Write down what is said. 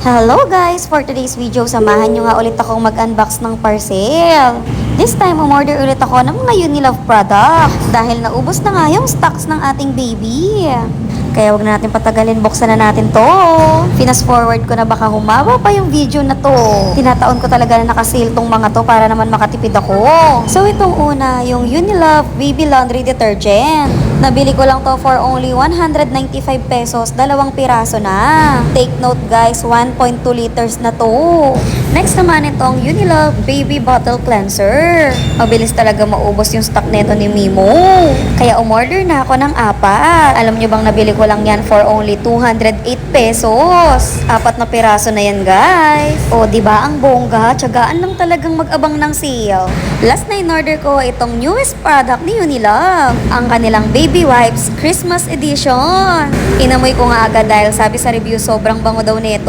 Hello guys! For today's video, samahan nyo nga ulit akong mag-unbox ng parcel. This time, umorder ulit ako ng mga Unilove products dahil naubos na nga yung stocks ng ating baby. Kaya wag na natin patagalin, buksan na natin to. Fast forward ko na baka humaba pa yung video na to. Tinataon ko talaga na nakasale tong mga to para naman makatipid ako. So itong una, yung Unilove Baby Laundry Detergent. Nabili ko lang to for only 195 pesos, dalawang piraso na. Take note guys, 1.2 liters na to. Next naman itong Unilove Baby Bottle Cleanser. Mabilis talaga maubos yung stock neto ni Mimo. Kaya umorder na ako ng 4. Alam nyo bang nabili ko lang yan for only 208 pesos. 4 na piraso na yan guys. O diba ang bongga, tiyagaan lang talagang mag-abang ng sale. Last na in-order ko itong newest product ni Unilove. Ang kanilang Baby Wipes Christmas Edition. Inamoy ko nga agad dahil sabi sa review sobrang bango daw nito.